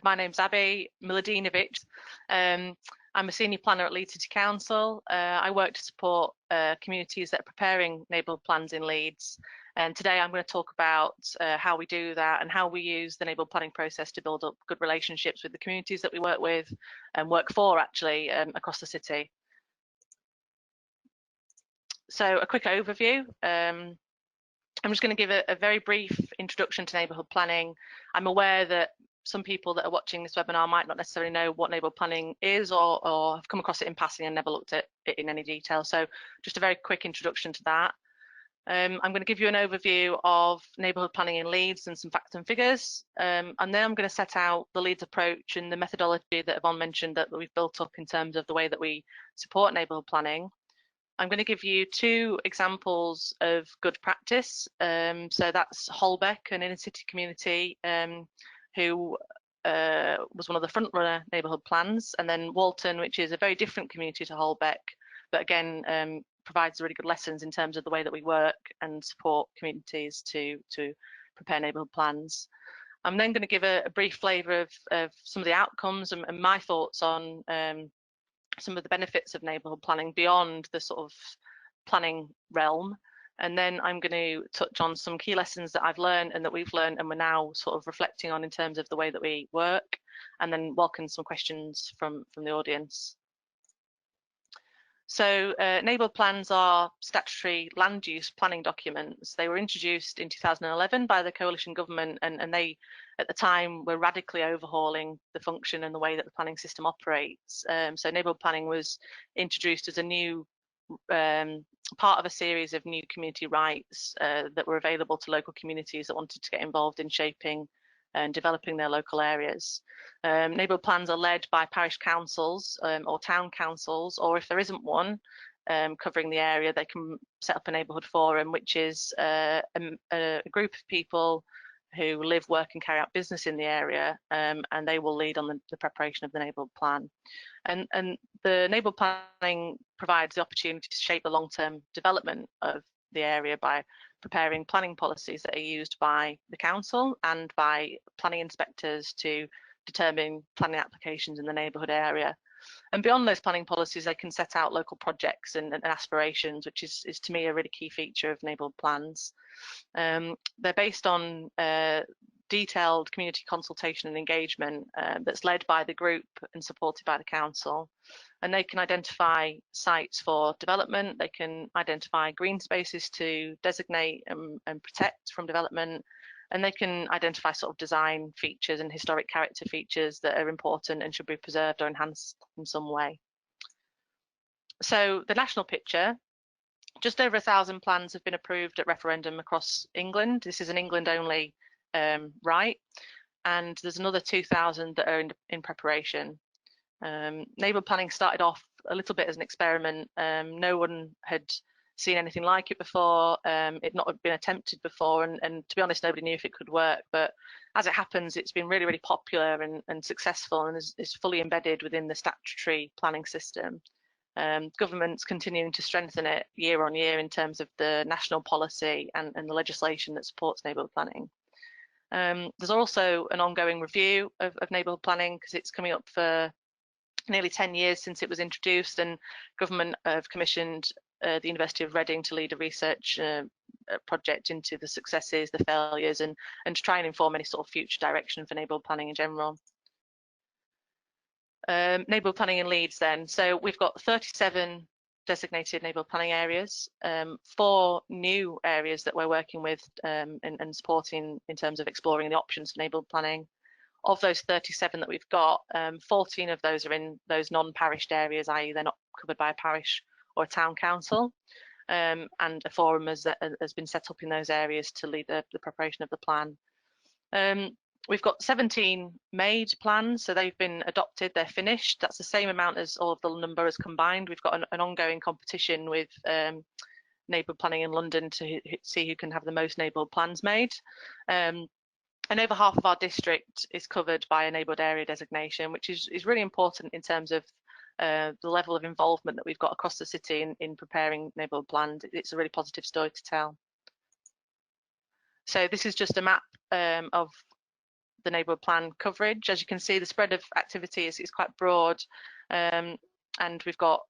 My name's Abby Miladinovic. I'm a senior planner at Leeds City Council. I work to support communities that are preparing neighbourhood plans in Leeds. And today I'm going to talk about how we do that and how we use the neighbourhood planning process to build up good relationships with the communities that we work with and work for, actually, across the city. So a quick overview. I'm just going to give a very brief introduction to neighbourhood planning. I'm aware that some people that are watching this webinar might not necessarily know what neighbourhood planning is or have come across it in passing and never looked at it in any detail. So just a very quick introduction to that. I'm going to give you an overview of neighbourhood planning in Leeds and some facts and figures. And then I'm going to set out the Leeds approach and the methodology that Yvonne mentioned that we've built up in terms of the way that we support neighbourhood planning. I'm going to give you two examples of good practice. So that's Holbeck, an inner city community who was one of the front runner neighbourhood plans, and then Walton, which is a very different community to Holbeck, but again provides really good lessons in terms of the way that we work and support communities to prepare neighbourhood plans. I'm then going to give a brief flavour of some of the outcomes and my thoughts on some of the benefits of neighbourhood planning beyond the sort of planning realm. And then I'm going to touch on some key lessons that I've learned and that we've learned and we're now sort of reflecting on in terms of the way that we work, and then welcome some questions from the audience. So neighbourhood plans are statutory land use planning documents. They were introduced in 2011 by the coalition government, and they at the time were radically overhauling the function and the way that the planning system operates. So neighbourhood planning was introduced as a new part of a series of new community rights that were available to local communities that wanted to get involved in shaping and developing their local areas. Neighbourhood plans are led by parish councils or town councils, or if there isn't one covering the area, they can set up a neighbourhood forum, which is a group of people who live, work and carry out business in the area, and they will lead on the preparation of the neighbourhood plan. And the neighbourhood planning provides the opportunity to shape the long-term development of the area by preparing planning policies that are used by the council and by planning inspectors to determine planning applications in the neighbourhood area. And beyond those planning policies, they can set out local projects and aspirations, which is to me a really key feature of neighbourhood plans. They're based on detailed community consultation and engagement that's led by the group and supported by the council. And they can identify sites for development, they can identify green spaces to designate and protect from development, and they can identify sort of design features and historic character features that are important and should be preserved or enhanced in some way. So the national picture, just over 1,000 plans have been approved at referendum across England. This is an England only right, and there's another 2,000 that are in preparation. Neighbourhood planning started off a little bit as an experiment. No one had seen anything like it before. It not been attempted before, and to be honest, nobody knew if it could work. But as it happens, it's been really, really popular and successful, and is fully embedded within the statutory planning system. Government's continuing to strengthen it year on year in terms of the national policy and the legislation that supports neighbourhood planning. There's also an ongoing review of neighbourhood planning because it's coming up for nearly 10 years since it was introduced, and government have commissioned the University of Reading to lead a research project into the successes, the failures, and to try and inform any sort of future direction for neighbourhood planning in general. Neighbourhood planning in Leeds then. So we've got 37 designated neighbourhood planning areas, 4 new areas that we're working with and supporting in terms of exploring the options for neighbourhood planning. Of those 37 that we've got, 14 of those are in those non-parished areas, i.e. they're not covered by a parish or a town council, and a forum has been set up in those areas to lead the preparation of the plan. We've got 17 made plans, so they've been adopted, they're finished. That's the same amount as all of the numbers combined. We've got an ongoing competition with neighbourhood planning in London to see who can have the most neighbourhood plans made. And over half of our district is covered by a neighbourhood area designation, which is really important in terms of the level of involvement that we've got across the city in preparing neighbourhood plans. It's a really positive story to tell. So this is just a map of the neighbourhood plan coverage. As you can see, the spread of activity is quite broad, and we've got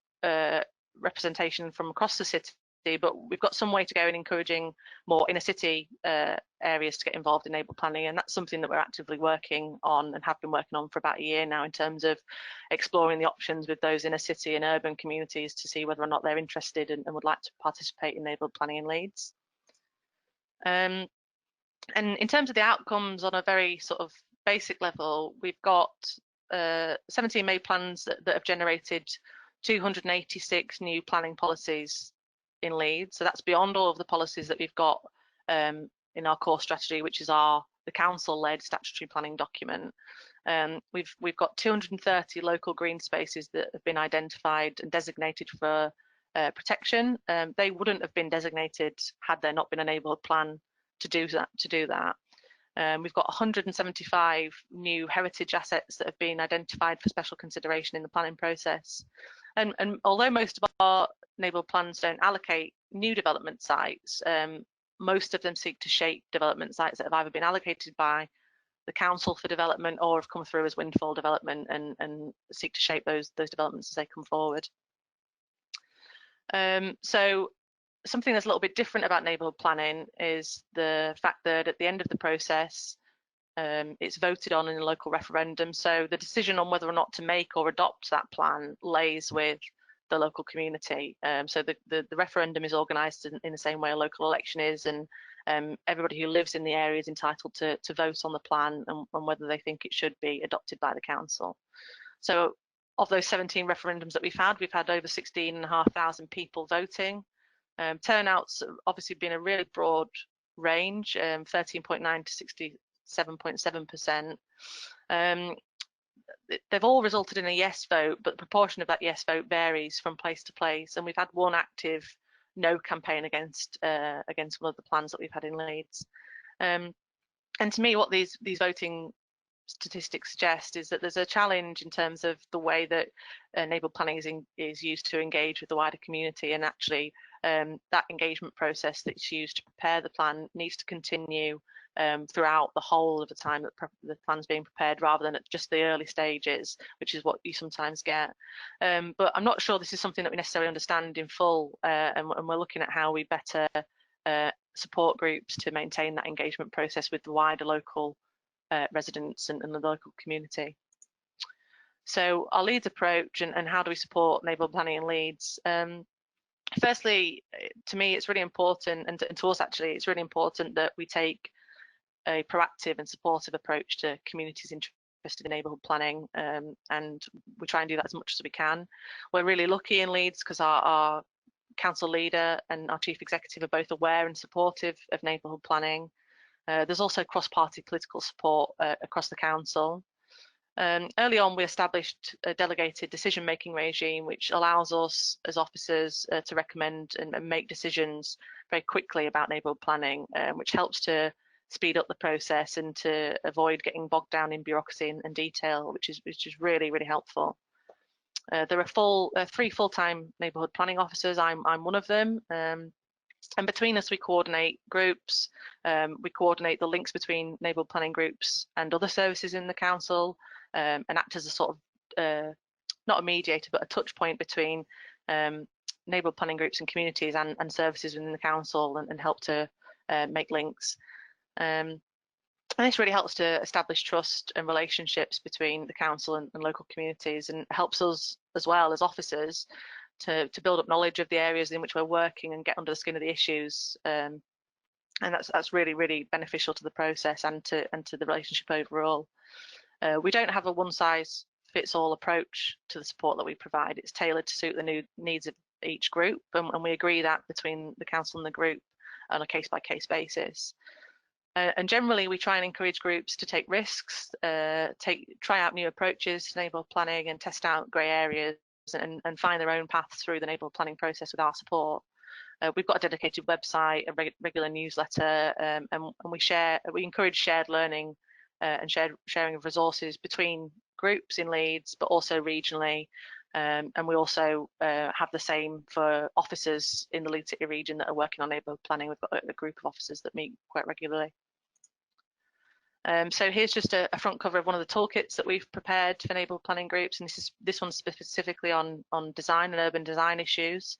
representation from across the city, but we've got some way to go in encouraging more inner city areas to get involved in neighbourhood planning, and that's something that we're actively working on and have been working on for about a year now, in terms of exploring the options with those inner city and urban communities to see whether or not they're interested and would like to participate in neighbourhood planning in Leeds. And in terms of the outcomes on a very sort of basic level, we've got 17 made plans that have generated 286 new planning policies in Leeds. So that's beyond all of the policies that we've got in our core strategy, which is the council-led statutory planning document. We've got 230 local green spaces that have been identified and designated for protection. They wouldn't have been designated had there not been a neighbourhood plan to do that. We've got 175 new heritage assets that have been identified for special consideration in the planning process. And although most of our neighbourhood plans don't allocate new development sites, most of them seek to shape development sites that have either been allocated by the council for development or have come through as windfall development, and seek to shape those developments as they come forward. So something that's a little bit different about neighbourhood planning is the fact that at the end of the process, it's voted on in a local referendum. So the decision on whether or not to make or adopt that plan lays with the local community. So the referendum is organised in the same way a local election is, and everybody who lives in the area is entitled to vote on the plan and whether they think it should be adopted by the council. So of those 17 referendums that we've had over 16,500 people voting. Turnout's obviously been a really broad range, 13.9 to 67.7%. They've all resulted in a yes vote, but the proportion of that yes vote varies from place to place. And we've had one active no campaign against one of the plans that we've had in Leeds. And to me, what these voting statistics suggest is that there's a challenge in terms of the way that neighbourhood planning is used to engage with the wider community, and actually that engagement process that's used to prepare the plan needs to continue throughout the whole of the time that the plan's being prepared, rather than at just the early stages, which is what you sometimes get. But I'm not sure this is something that we necessarily understand in full, and we're looking at how we better support groups to maintain that engagement process with the wider local residents and the local community. So our Leeds approach and how do we support neighbourhood planning in Leeds? Firstly, to me, it's really important, and to us actually, it's really important that we take a proactive and supportive approach to communities interested in neighbourhood planning, and we try and do that as much as we can. We're really lucky in Leeds because our council leader and our chief executive are both aware and supportive of neighbourhood planning. There's also cross-party political support across the council. Early on, we established a delegated decision-making regime, which allows us as officers to recommend and make decisions very quickly about neighbourhood planning, which helps to speed up the process and to avoid getting bogged down in bureaucracy and detail, which is really, really helpful. There are 3 full-time neighbourhood planning officers. I'm one of them. And between us, we coordinate groups, we coordinate the links between neighbourhood planning groups and other services in the council, and act as a sort of, not a mediator, but a touch point between neighbourhood planning groups and communities and services within the council, and help to make links. And this really helps to establish trust and relationships between the council and local communities, and helps us as well as officers to build up knowledge of the areas in which we're working and get under the skin of the issues, and that's really, really beneficial to the process and to the relationship overall. We don't have a one-size-fits-all approach to the support that we provide. It's tailored to suit the needs of each group, and we agree that between the council and the group on a case-by-case basis. And generally, we try and encourage groups to take risks, try out new approaches to neighbourhood planning, and test out grey areas, and find their own path through the neighbourhood planning process with our support. We've got a dedicated website, a regular newsletter, and we encourage shared learning and sharing of resources between groups in Leeds, but also regionally. And we also have the same for officers in the Leeds City region that are working on neighbourhood planning. We've got a group of officers that meet quite regularly. So here's just a front cover of one of the toolkits that we've prepared for enabled planning groups, and this one's specifically on design and urban design issues.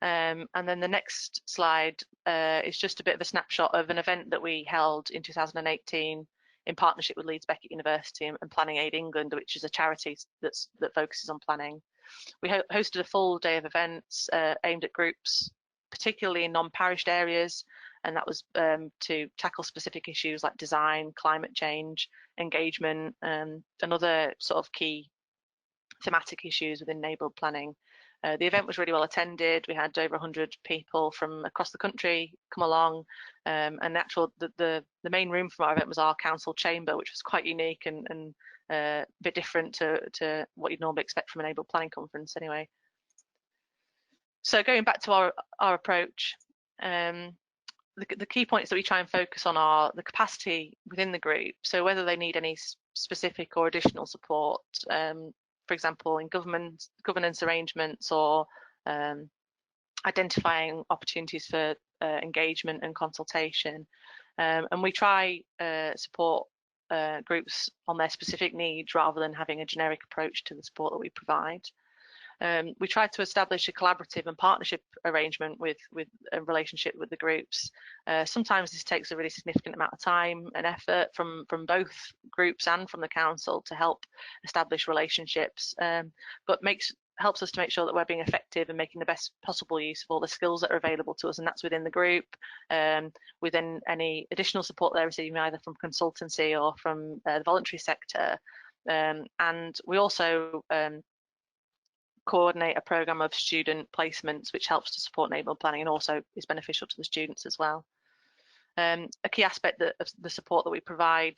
And then the next slide is just a bit of a snapshot of an event that we held in 2018 in partnership with Leeds Beckett University and Planning Aid England, which is a charity that focuses on planning. We hosted a full day of events aimed at groups, particularly in non-parished areas, and that was to tackle specific issues like design, climate change, engagement, and other sort of key thematic issues within enabled planning. The event was really well attended. We had over 100 people from across the country come along, and the main room for our event was our council chamber, which was quite unique and a bit different to what you'd normally expect from an enabled planning conference anyway. So going back to our approach, the key points that we try and focus on are the capacity within the group. So whether they need any specific or additional support, for example, in governance arrangements or identifying opportunities for engagement and consultation. And we try support groups on their specific needs rather than having a generic approach to the support that we provide. We try to establish a collaborative and partnership arrangement with a relationship with the groups. Sometimes this takes a really significant amount of time and effort from both groups and from the council to help establish relationships, but helps us to make sure that we're being effective and making the best possible use of all the skills that are available to us, and that's within the group, within any additional support they're receiving either from consultancy or from the voluntary sector. And we also coordinate a programme of student placements which helps to support enabled planning and also is beneficial to the students as well. A key aspect of the support that we provide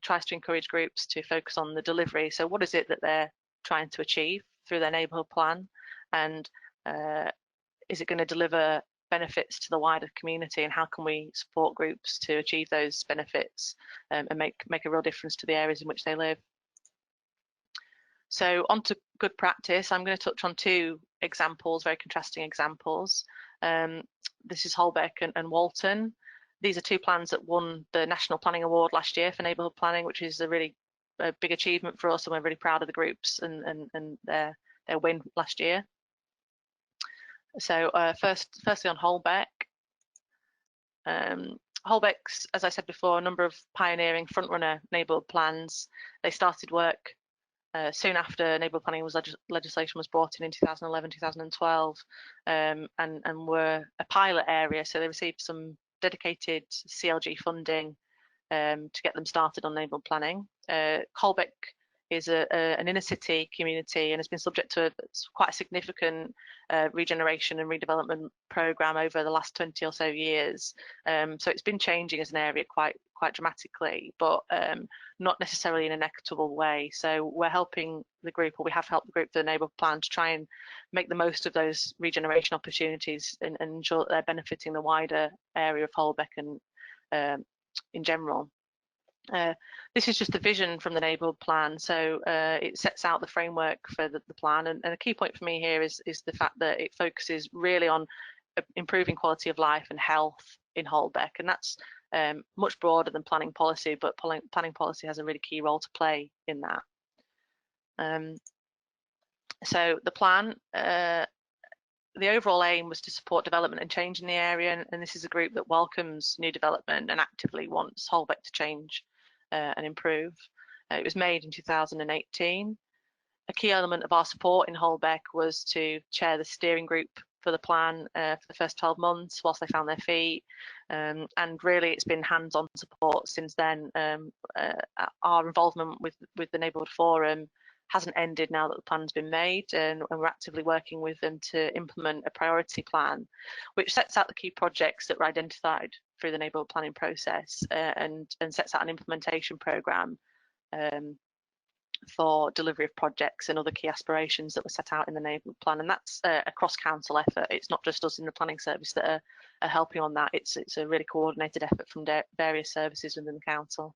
tries to encourage groups to focus on the delivery. So what is it that they're trying to achieve through their neighbourhood plan, and is it going to deliver benefits to the wider community, and how can we support groups to achieve those benefits and make a real difference to the areas in which they live. So on to good practice, I'm going to touch on two examples, very contrasting examples. This is Holbeck and Walton. These are two plans that won the National Planning Award last year for neighbourhood planning, which is a really big achievement for us, and we're really proud of the groups and their win last year. So firstly on Holbeck. Holbeck's, as I said before, a number of pioneering front-runner neighbourhood plans. They started work soon after neighbourhood planning legislation was brought in 2011, 2012, and were a pilot area. So they received some dedicated CLG funding to get them started on neighbourhood planning. Holbeck is an inner city community and has been subject to quite a significant regeneration and redevelopment programme over the last 20 or so years. So it's been changing as an area quite dramatically, but not necessarily in an equitable way. So we're helping the group, or we have helped the group, the neighbourhood plan, to try and make the most of those regeneration opportunities and ensure that they're benefiting the wider area of Holbeck and in general. This is just the vision from the neighbourhood plan. So it sets out the framework for the plan, and a key point for me here is the fact that it focuses really on improving quality of life and health in Holbeck, and that's much broader than planning policy, but planning policy has a really key role to play in that. So the plan, the overall aim was to support development and change in the area, and this is a group that welcomes new development and actively wants Holbeck to change and improve. It was made in 2018. A key element of our support in Holbeck was to chair the steering group for the plan for the first 12 months whilst they found their feet, and really it's been hands-on support since then. Our involvement with the Neighbourhood Forum hasn't ended now that the plan's been made, and we're actively working with them to implement a priority plan which sets out the key projects that were identified through the neighbourhood planning process and sets out an implementation programme for delivery of projects and other key aspirations that were set out in the neighbourhood plan. And that's a cross-council effort. It's not just us in the planning service that are helping on that. It's a really coordinated effort from various services within the council.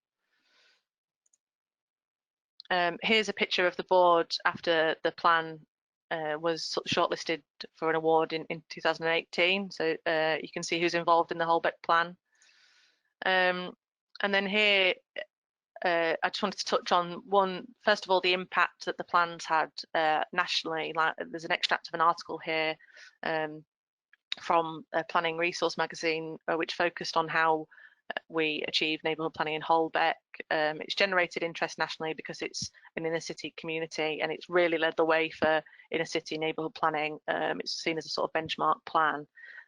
Here's a picture of the board after the plan was shortlisted for an award in 2018. So you can see who's involved in the Holbeck plan. And then here I just wanted to touch on first of all, the impact that the plans had nationally. There's an extract of an article here from Planning Resource magazine, which focused on how we achieve neighbourhood planning in Holbeck. It's generated interest nationally because it's an inner city community, and it's really led the way for inner city neighbourhood planning. It's seen as a sort of benchmark plan,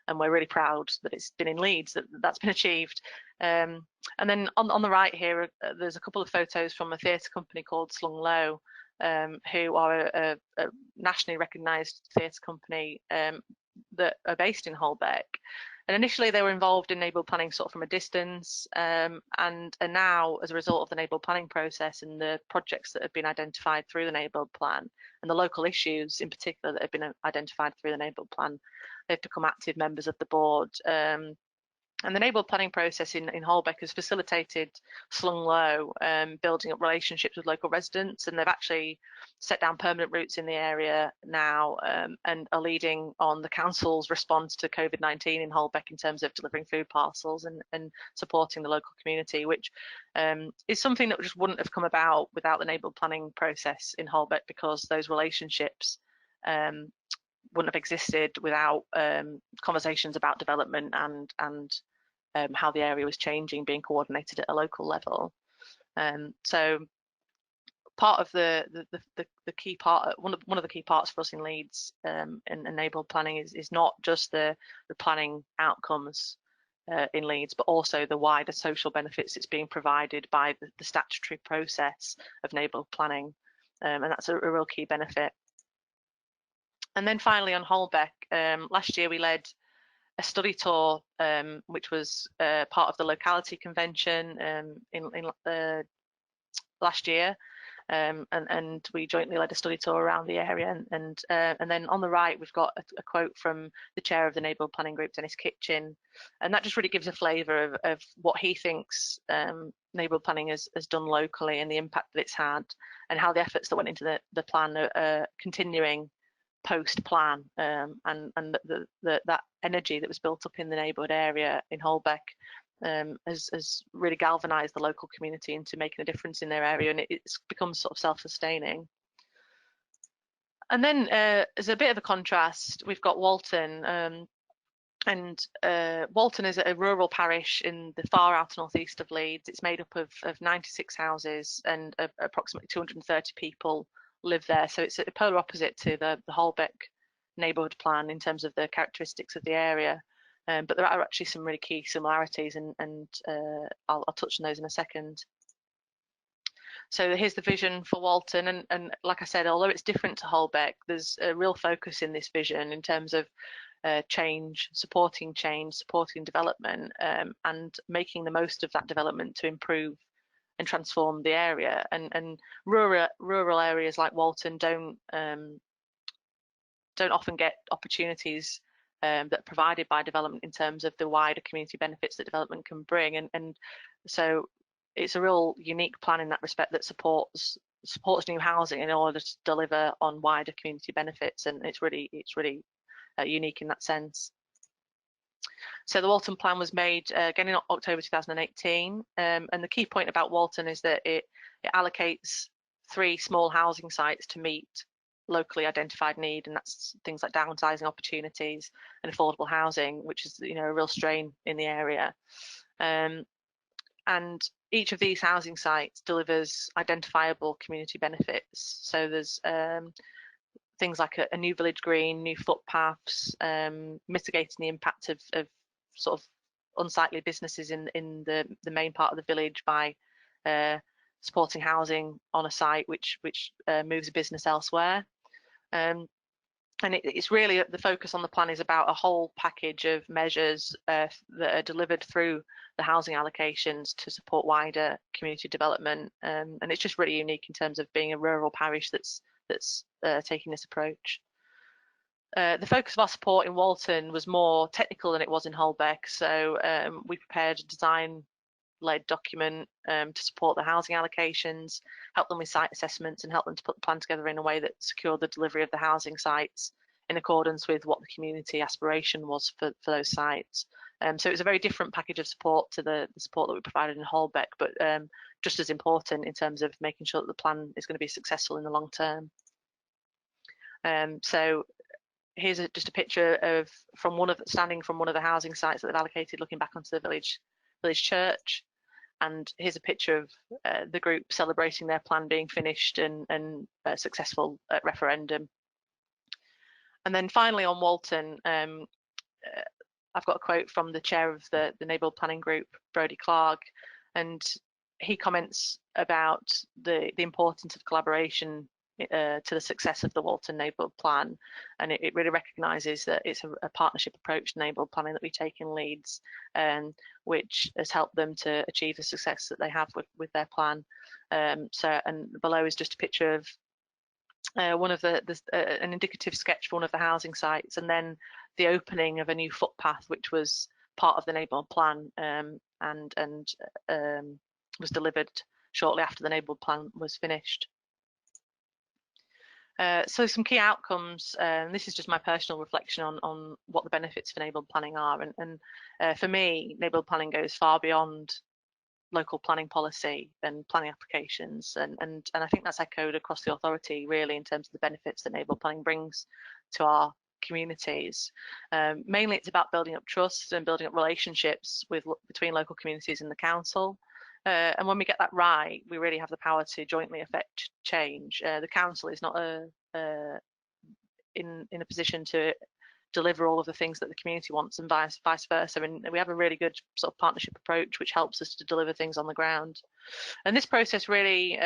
and we're really proud that it's been in Leeds that's been achieved. And then on the right here, there's a couple of photos from a theatre company called Slung Low, who are a nationally recognised theatre company that are based in Holbeck. And initially they were involved in neighbourhood planning sort of from a distance, and now, as a result of the neighbourhood planning process and the projects that have been identified through the neighbourhood plan, and the local issues in particular that have been identified through the neighbourhood plan, they've become active members of the board. And the neighbourhood planning process in Holbeck has facilitated Slung Low building up relationships with local residents, and they've actually set down permanent roots in the area now, and are leading on the council's response to COVID-19 in Holbeck in terms of delivering food parcels and supporting the local community, which is something that just wouldn't have come about without the neighbourhood planning process in Holbeck, because those relationships wouldn't have existed without conversations about development and how the area was changing being coordinated at a local level. So part of the key part, one of the key parts for us in Leeds in neighbourhood planning is not just the planning outcomes in Leeds, but also the wider social benefits that's being provided by the statutory process of neighbourhood planning, and that's a real key benefit. And then finally on Holbeck, last year we led a study tour, which was part of the locality convention in last year, and we jointly led a study tour around the area. And then on the right, we've got a quote from the chair of the neighbourhood planning group, Dennis Kitchen, and that just really gives a flavour of what he thinks neighbourhood planning has done locally and the impact that it's had, and how the efforts that went into the plan are continuing post-plan, and that energy that was built up in the neighbourhood area in Holbeck has really galvanised the local community into making a difference in their area, and it's become sort of self-sustaining. And then as a bit of a contrast, we've got Walton, and Walton is a rural parish in the far outer northeast of Leeds. It's made up of 96 houses, and approximately 230 people live there. So it's a polar opposite to the Holbeck neighbourhood plan in terms of the characteristics of the area. But there are actually some really key similarities, and I'll touch on those in a second. So here's the vision for Walton, and like I said, although it's different to Holbeck, there's a real focus in this vision in terms of supporting development, and making the most of that development to improve and transform the area. And rural areas like Walton don't often get opportunities that are provided by development in terms of the wider community benefits that development can bring, and so it's a real unique plan in that respect that supports new housing in order to deliver on wider community benefits, and it's really unique in that sense. So the Walton plan was made again in October 2018, and the key point about Walton is that it allocates 3 small housing sites to meet locally identified need, and that's things like downsizing opportunities and affordable housing, which is a real strain in the area. And each of these housing sites delivers identifiable community benefits. So there's things like a new village green, new footpaths, mitigating the impact of sort of unsightly businesses in the main part of the village by supporting housing on a site which moves a business elsewhere. And it's really, the focus on the plan is about a whole package of measures that are delivered through the housing allocations to support wider community development, and it's just really unique in terms of being a rural parish that's taking this approach. The focus of our support in Walton was more technical than it was in Holbeck, so we prepared a design-led document to support the housing allocations, help them with site assessments, and help them to put the plan together in a way that secured the delivery of the housing sites in accordance with what the community aspiration was for those sites. So it was a very different package of support to the support that we provided in Holbeck, but just as important in terms of making sure that the plan is going to be successful in the long term. So here's just a picture of standing from one of the housing sites that they've allocated, looking back onto the village church. And here's a picture of the group celebrating their plan being finished and successful at referendum. And then finally on Walton, I've got a quote from the chair of the Neighbourhood Planning Group, Brodie Clark, and he comments about the importance of collaboration to the success of the Walton Neighbourhood Plan, and it really recognises that it's a partnership approach to neighbourhood planning that we take in Leeds, which has helped them to achieve the success that they have with their plan. And below is just a picture of one of an indicative sketch for one of the housing sites, and then the opening of a new footpath, which was part of the neighbourhood plan, and was delivered shortly after the neighbourhood plan was finished. So some key outcomes, this is just my personal reflection on what the benefits of neighbourhood planning are, and for me, neighbourhood planning goes far beyond local planning policy and planning applications, and I think that's echoed across the authority really in terms of the benefits that neighbourhood planning brings to our communities. Mainly it's about building up trust and building up relationships between local communities and the council. And when we get that right, we really have the power to jointly affect change. The council is not in a position to deliver all of the things that the community wants, and vice versa. And we have a really good sort of partnership approach, which helps us to deliver things on the ground. And this process really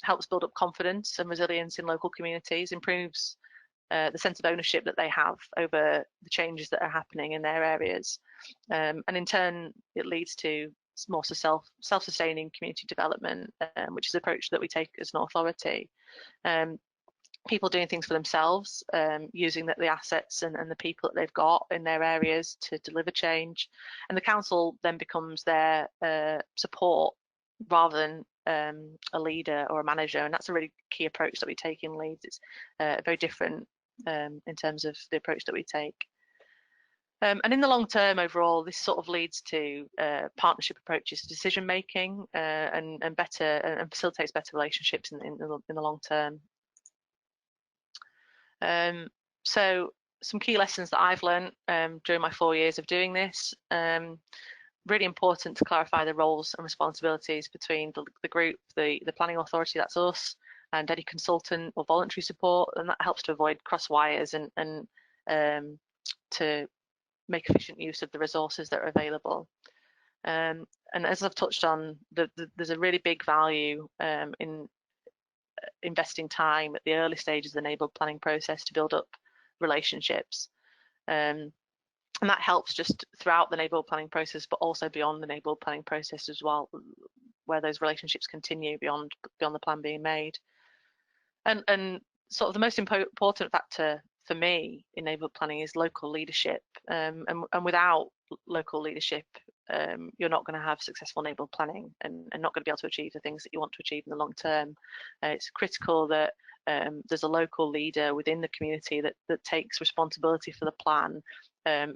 helps build up confidence and resilience in local communities, improves the sense of ownership that they have over the changes that are happening in their areas. And in turn, it leads to more self-sustaining community development, which is an approach that we take as an authority. People doing things for themselves, using the assets and the people that they've got in their areas to deliver change. And the council then becomes their support rather than a leader or a manager. And that's a really key approach that we take in Leeds. It's very different in terms of the approach that we take. And in the long term, overall, this sort of leads to partnership approaches to decision making and facilitates better relationships in the long term. So some key lessons that I've learned during my 4 years of doing this. Really important to clarify the roles and responsibilities between the group, the planning authority, that's us, and any consultant or voluntary support, and that helps to avoid cross wires and to make efficient use of the resources that are available. And as I've touched on, there's a really big value in investing time at the early stages of the neighbourhood planning process to build up relationships. And that helps just throughout the neighbourhood planning process, but also beyond the neighbourhood planning process as well, where those relationships continue beyond the plan being made. And sort of the most important factor for me in neighbourhood planning is local leadership. And without local leadership, you're not going to have successful neighbourhood planning and not going to be able to achieve the things that you want to achieve in the long term. It's critical that there's a local leader within the community that takes responsibility for the plan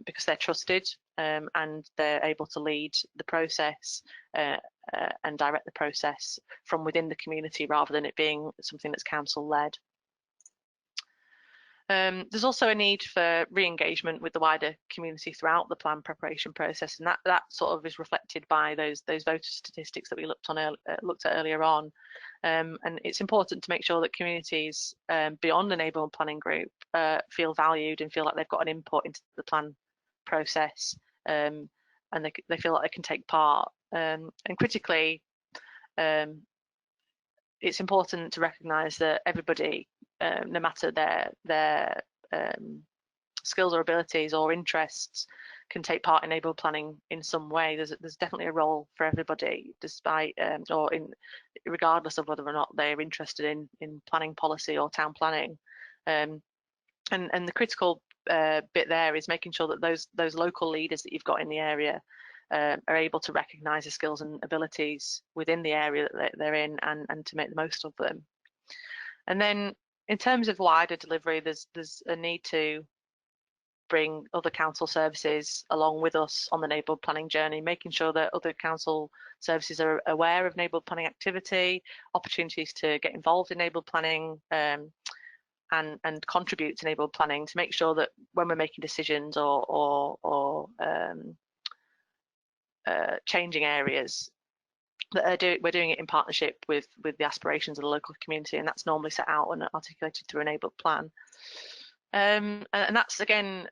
because they're trusted and they're able to lead the process and direct the process from within the community rather than it being something that's council led. There's also a need for re-engagement with the wider community throughout the plan preparation process, and that sort of is reflected by those voter statistics that we looked at earlier on. And it's important to make sure that communities beyond the neighbourhood planning group feel valued and feel like they've got an input into the plan process, and they feel like they can take part. And critically, it's important to recognise that everybody, no matter their skills or abilities or interests, can take part in neighbourhood planning in some way. There's definitely a role for everybody, despite regardless of whether or not they're interested in planning policy or town planning. And the critical bit there is making sure that those local leaders that you've got in the area are able to recognise the skills and abilities within the area that they're in and to make the most of them. And then in terms of wider delivery, there's a need to bring other council services along with us on the neighbourhood planning journey, making sure that other council services are aware of neighbourhood planning activity, opportunities to get involved in neighbourhood planning, and contribute to neighbourhood planning, to make sure that when we're making decisions or changing areas, that we're doing it in partnership with the aspirations of the local community, and that's normally set out and articulated through a neighbourhood plan. And that's again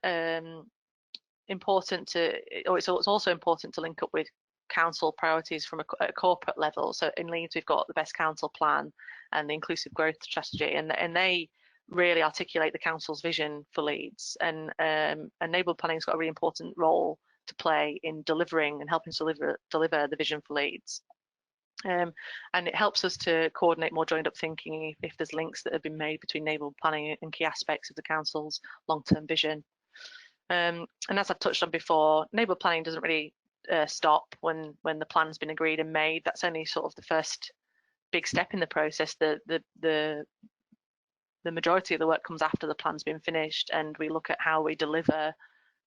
important to, or it's also important to link up with council priorities from a corporate level. So in Leeds, we've got the Best Council Plan and the Inclusive Growth Strategy, and they really articulate the council's vision for Leeds. And neighbourhood planning's got a really important role to play in delivering and helping to deliver the vision for Leeds. And it helps us to coordinate more joined up thinking if there's links that have been made between neighbourhood planning and key aspects of the council's long-term vision. And as I've touched on before, neighbourhood planning doesn't really stop when the plan's been agreed and made. That's only sort of the first big step in the process. The majority of the work comes after the plan's been finished, and we look at how we deliver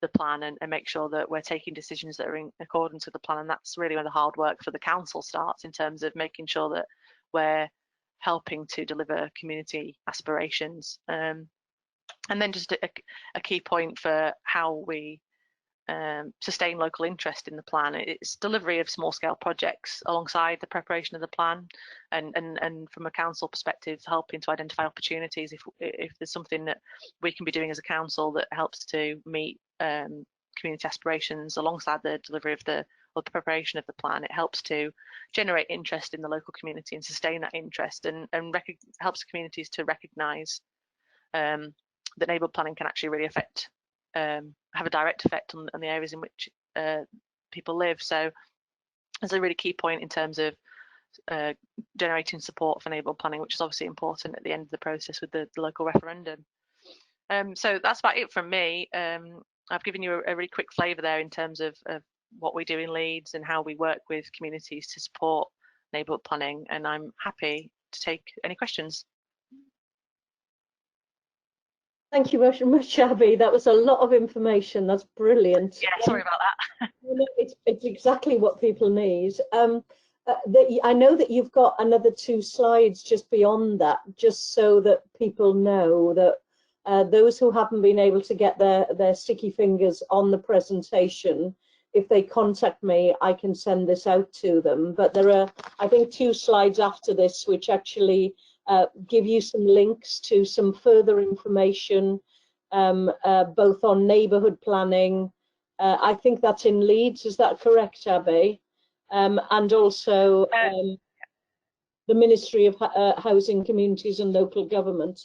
the plan and make sure that we're taking decisions that are in accordance with the plan. And that's really where the hard work for the council starts, in terms of making sure that we're helping to deliver community aspirations. And then just a key point for how we sustain local interest in the plan. It's delivery of small scale projects alongside the preparation of the plan, and from a council perspective, helping to identify opportunities if there's something that we can be doing as a council that helps to meet community aspirations alongside the delivery of the preparation of the plan. It helps to generate interest in the local community and sustain that interest, and helps communities to recognise that neighbourhood planning can actually really have a direct effect on the areas in which people live. So that's a really key point in terms of generating support for neighbourhood planning, which is obviously important at the end of the process with the local referendum. So that's about it from me. I've given you a really quick flavour there in terms of what we do in Leeds and how we work with communities to support neighbourhood planning, and I'm happy to take any questions. Thank you very much, Abby. That was a lot of information. That's brilliant. Yeah, sorry about that. It's exactly what people need. I know that you've got another 2 slides just beyond that, just so that people know that those who haven't been able to get their sticky fingers on the presentation, if they contact me, I can send this out to them. But there are, I think, 2 slides after this which actually give you some links to some further information, both on neighbourhood planning. I think that's in Leeds, is that correct, Abby? And also the Ministry of Housing, Communities and Local Government.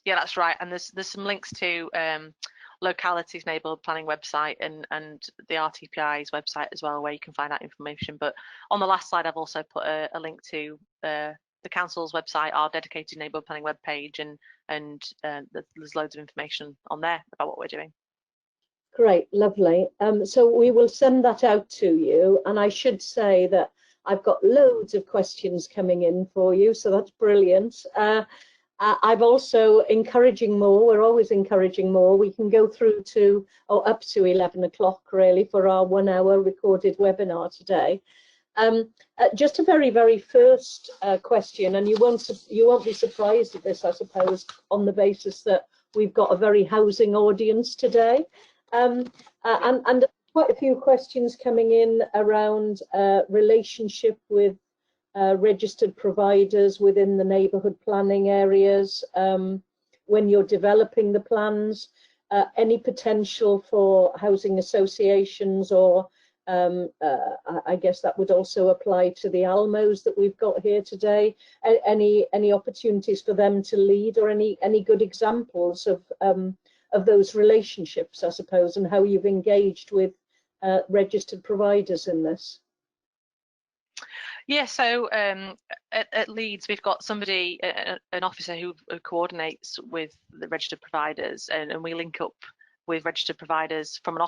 Yeah, that's right. And there's some links to localities neighbourhood planning website and the RTPI's website as well, where you can find out information. But on the last slide, I've also put a link to the council's website, our dedicated neighbourhood planning webpage, and there's loads of information on there about what we're doing. Great, lovely. So we will send that out to you, and I should say that I've got loads of questions coming in for you, so that's brilliant. I've also encouraging more. We're always encouraging more. We can go through to up to 11 o'clock really for our 1 hour recorded webinar today. Just a very first question, and you won't be surprised at this, I suppose, on the basis that we've got a very housing audience today, and quite a few questions coming in around relationship with registered providers within the neighbourhood planning areas when you're developing the plans, any potential for housing associations, or I guess that would also apply to the ALMOs that we've got here today, any opportunities for them to lead, or any good examples of those relationships, I suppose, and how you've engaged with registered providers in this. Yeah, so at Leeds, we've got somebody, an officer who coordinates with the registered providers, and we link up with registered providers from an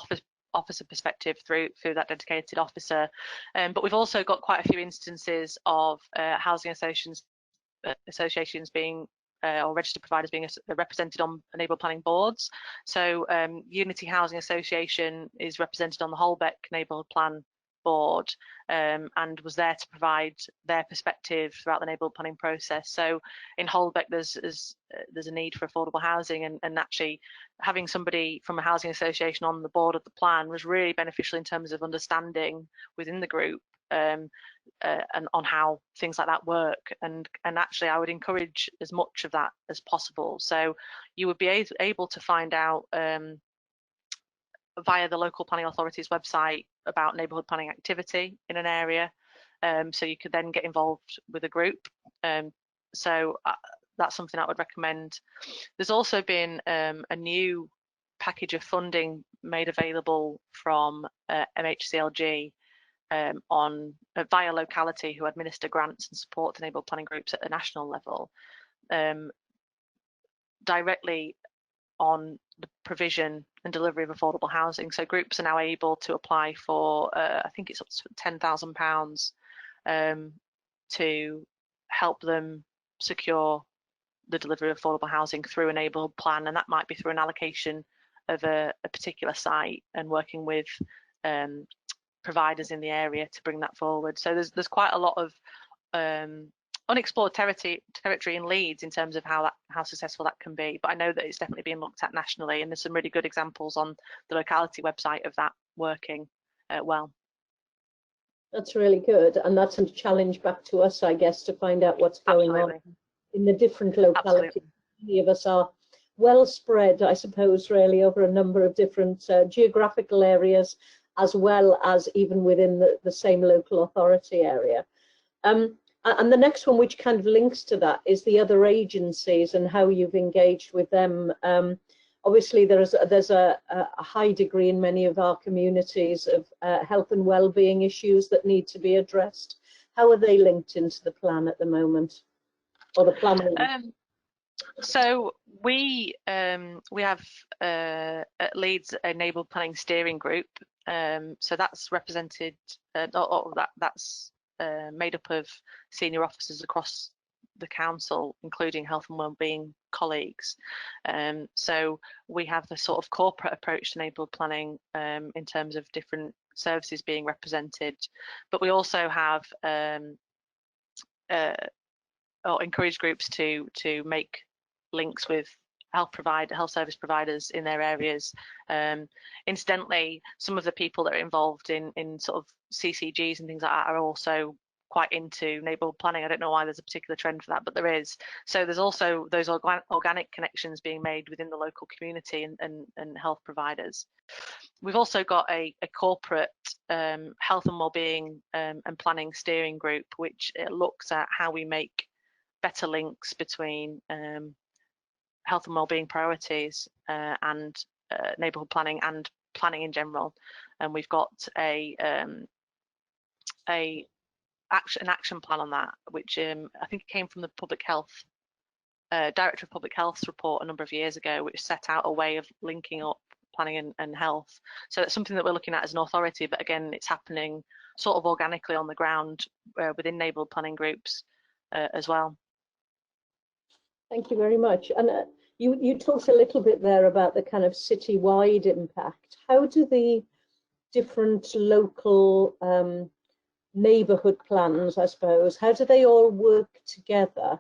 officer perspective through that dedicated officer. But we've also got quite a few instances of housing associations being or registered providers being represented on enabled planning boards. So Unity Housing Association is represented on the Holbeck Enabled Plan board, and was there to provide their perspective throughout the enabled planning process. So in Holbeck there's a need for affordable housing, and actually having somebody from a housing association on the board of the plan was really beneficial in terms of understanding within the group and on how things like that work, and actually I would encourage as much of that as possible. So you would be able to find out via the local planning authority's website about neighbourhood planning activity in an area, so you could then get involved with a group. So that's something I would recommend. There's also been a new package of funding made available from MHCLG on via locality, who administer grants and support enabled planning groups at a national level, directly on the provision and delivery of affordable housing. So groups are now able to apply for, I think it's up to £10,000 to help them secure the delivery of affordable housing through enabled plan, and that might be through an allocation of a particular site and working with providers in the area to bring that forward. So there's quite a lot of unexplored territory in Leeds in terms of how successful that can be, but I know that it's definitely being looked at nationally, and there's some really good examples on the locality website of that working well. That's really good, and that's a challenge back to us, I guess, to find out what's going on in the different localities. Many of us are well spread, I suppose, really over a number of different geographical areas, as well as even within the same local authority area. And the next one, which kind of links to that, is the other agencies and how you've engaged with them. Obviously, there's a high degree in many of our communities of health and well-being issues that need to be addressed. How are they linked into the plan at the moment, or the planning? So we have at Leeds Enabled Planning Steering Group. So that's represented, that's made up of senior officers across the council, including health and wellbeing colleagues. So we have a sort of corporate approach to enabled planning in terms of different services being represented, but we also have or encourage groups to make links with health service providers in their areas. Incidentally, some of the people that are involved in sort of CCGs and things like that are also quite into enabled planning. I don't know why there's a particular trend for that, but there is. So there's also those organic connections being made within the local community and health providers. We've also got a corporate health and wellbeing and planning steering group, which looks at how we make better links between health and wellbeing priorities and neighbourhood planning and planning in general. And we've got an action plan on that, which I think came from the Public Health Director of Public Health's report a number of years ago, which set out a way of linking up planning and health. So it's something that we're looking at as an authority, but again, it's happening sort of organically on the ground within enabled planning groups as well. Thank you very much. And you talked a little bit there about the kind of citywide impact. How do the different local neighbourhood plans, I suppose, how do they all work together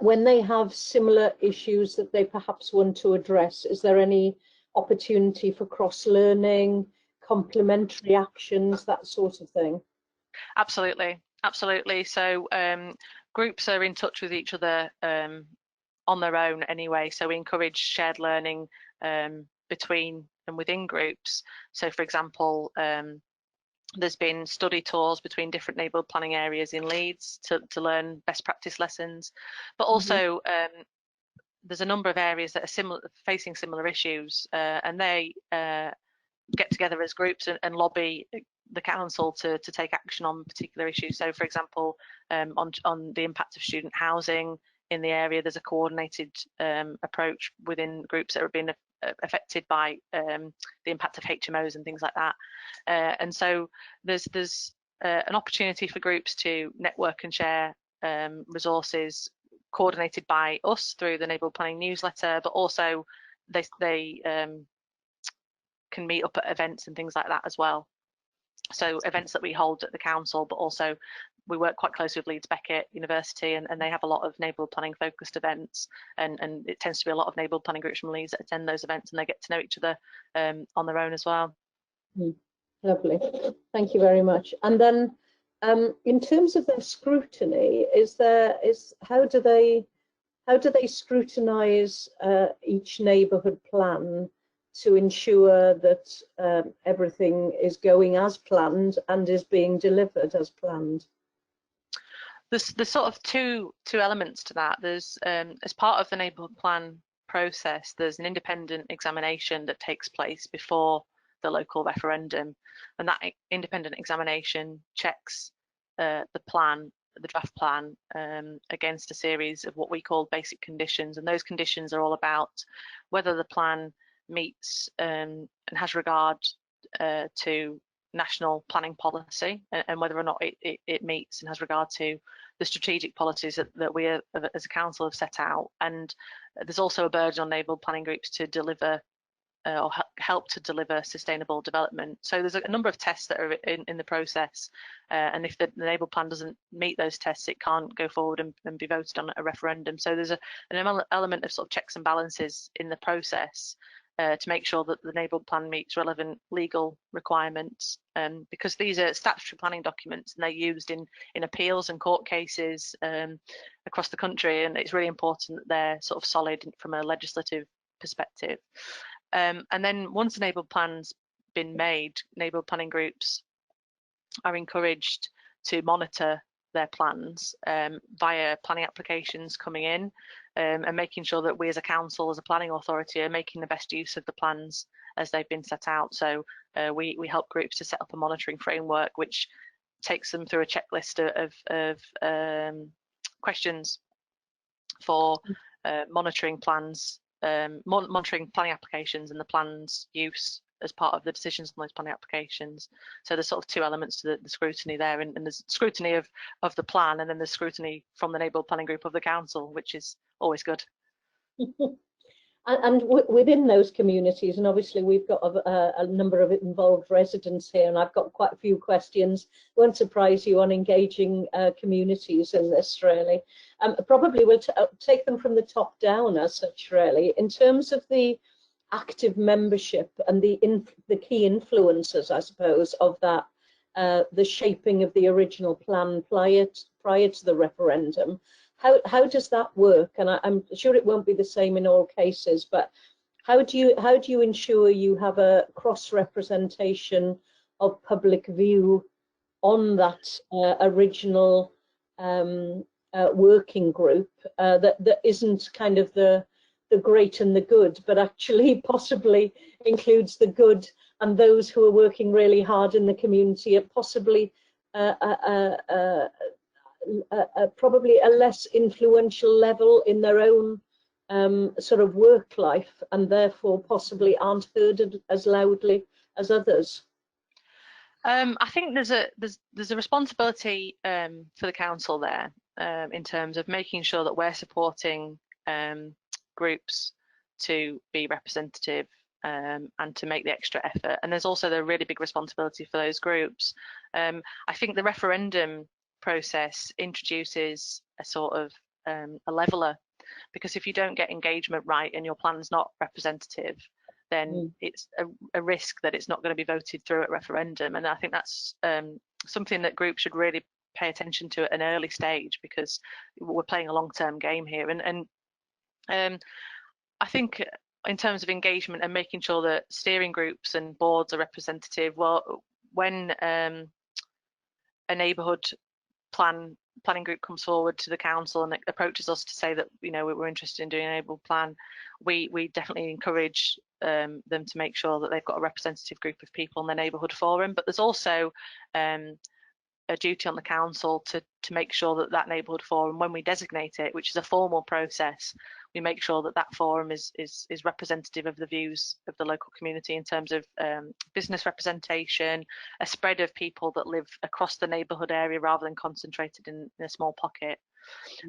when they have similar issues that they perhaps want to address? Is there any opportunity for cross-learning, complementary actions, that sort of thing? Absolutely, absolutely. So groups are in touch with each other on their own anyway, so we encourage shared learning between and within groups. So for example, there's been study tours between different neighbourhood planning areas in Leeds to learn best practice lessons, but also there's a number of areas that are facing similar issues, and they get together as groups and lobby the council to take action on particular issues. So for example, on the impact of student housing in the area, there's a coordinated approach within groups that are being affected by the impact of HMOs and things like that. And so there's an opportunity for groups to network and share resources coordinated by us through the neighbourhood planning newsletter, but also they can meet up at events and things like that as well. So events that we hold at the council, but also we work quite closely with Leeds Beckett University, and they have a lot of neighbourhood planning focused events, and it tends to be a lot of neighbourhood planning groups from Leeds that attend those events, and they get to know each other on their own as well. Lovely, thank you very much. And then in terms of their scrutiny, how do they scrutinise each neighbourhood plan to ensure that everything is going as planned and is being delivered as planned? There's sort of two elements to that. There's as part of the neighbourhood plan process, there's an independent examination that takes place before the local referendum, and that independent examination checks the draft plan against a series of what we call basic conditions, and those conditions are all about whether the plan meets and has regard to national planning policy, and whether or not it meets and has regard to the strategic policies that we as a council have set out. And there's also a burden on neighbourhood planning groups to deliver or help to deliver sustainable development. So there's a number of tests that are in the process, and if the neighbourhood plan doesn't meet those tests, it can't go forward and be voted on at a referendum. So there's an element of sort of checks and balances in the process to make sure that the neighbourhood plan meets relevant legal requirements, because these are statutory planning documents and they're used in appeals and court cases across the country, and it's really important that they're sort of solid from a legislative perspective. And then once the neighbourhood plan's been made, neighbourhood planning groups are encouraged to monitor their plans via planning applications coming in, and making sure that we as a council, as a planning authority, are making the best use of the plans as they've been set out. So we help groups to set up a monitoring framework which takes them through a checklist of questions for monitoring plans, monitoring planning applications and the plans use as part of the decisions on those planning applications. So there's sort of two elements to the scrutiny there, and there's scrutiny of the plan, and then there's scrutiny from the neighbourhood planning group of the council, which is always good. And within those communities, and obviously we've got a number of involved residents here, and I've got quite a few questions. Won't surprise you on engaging communities in this, really. Probably we'll take them from the top down as such, really. In terms of the active membership and the key influencers, I suppose, of that, the shaping of the original plan prior to the referendum, how does that work? And I'm sure it won't be the same in all cases, but how do you ensure you have a cross-representation of public view on that original working group that isn't kind of the great and the good, but actually possibly includes the good and those who are working really hard in the community at possibly probably a less influential level in their own sort of work life, and therefore possibly aren't heard as loudly as others? I think there's a responsibility for the council there in terms of making sure that we're supporting groups to be representative and to make the extra effort. And there's also the really big responsibility for those groups. I think the referendum process introduces a sort of a leveler, because if you don't get engagement right and your plan's not representative, then it's a risk that it's not going to be voted through at referendum. And I think that's something that groups should really pay attention to at an early stage, because we're playing a long-term game here. And I think in terms of engagement and making sure that steering groups and boards are representative, well, when a neighbourhood planning group comes forward to the council and approaches us to say that, you know, we're interested in doing a neighbourhood plan, we definitely encourage them to make sure that they've got a representative group of people in their neighbourhood forum. But there's also a duty on the council to make sure that that neighbourhood forum, when we designate it, which is a formal process, we make sure that that forum is representative of the views of the local community in terms of business representation, a spread of people that live across the neighbourhood area rather than concentrated in a small pocket.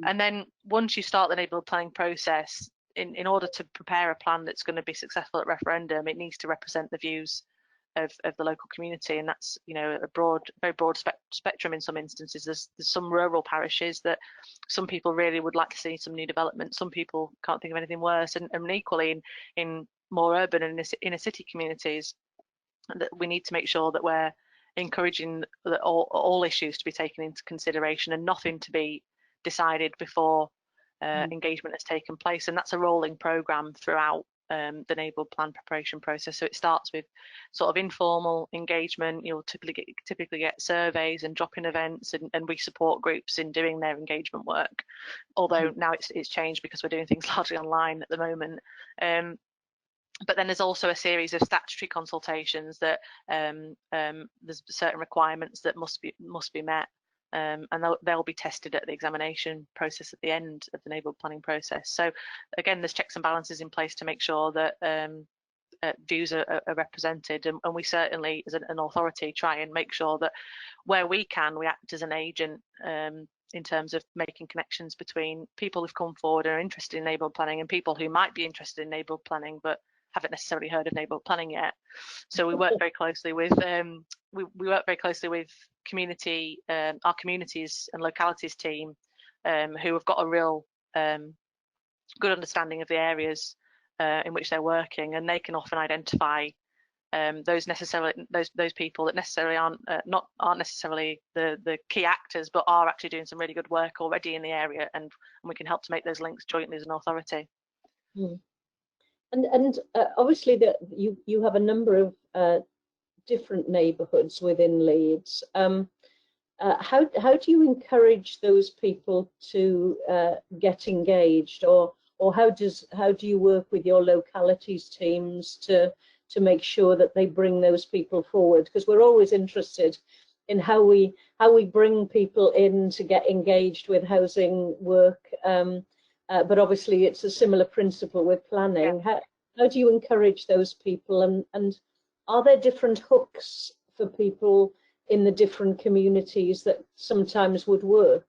And then once you start the neighbourhood planning process, in order to prepare a plan that's going to be successful at referendum, it needs to represent the views of the local community, and that's, you know, a very broad spectrum. In some instances, there's some rural parishes that some people really would like to see some new development. Some people can't think of anything worse, and equally in more urban and inner city communities, that we need to make sure that we're encouraging that all issues to be taken into consideration and nothing to be decided before engagement has taken place. And that's a rolling programme throughout the neighbourhood plan preparation process. So it starts with sort of informal engagement. You'll typically get surveys and drop-in events, and we support groups in doing their engagement work. Although now it's changed because we're doing things largely online at the moment. But then there's also a series of statutory consultations that there's certain requirements that must be met. And they'll be tested at the examination process at the end of the neighbourhood planning process. So again, there's checks and balances in place to make sure that views are represented, and we certainly, as an authority, try and make sure that where we can, we act as an agent in terms of making connections between people who've come forward and are interested in neighbourhood planning and people who might be interested in neighbourhood planning but haven't necessarily heard of neighbourhood planning yet. So we work very closely with we work very closely with community, our communities and localities team, who have got a real good understanding of the areas in which they're working, and they can often identify those people that necessarily aren't necessarily the key actors, but are actually doing some really good work already in the area, and we can help to make those links jointly as an authority. And obviously that you have a number of different neighbourhoods within Leeds. How do you encourage those people to get engaged, or how do you work with your localities teams to make sure that they bring those people forward? Because we're always interested in how we bring people in to get engaged with housing work, but obviously it's a similar principle with planning. Yeah. How do you encourage those people, and are there different hooks for people in the different communities that sometimes would work?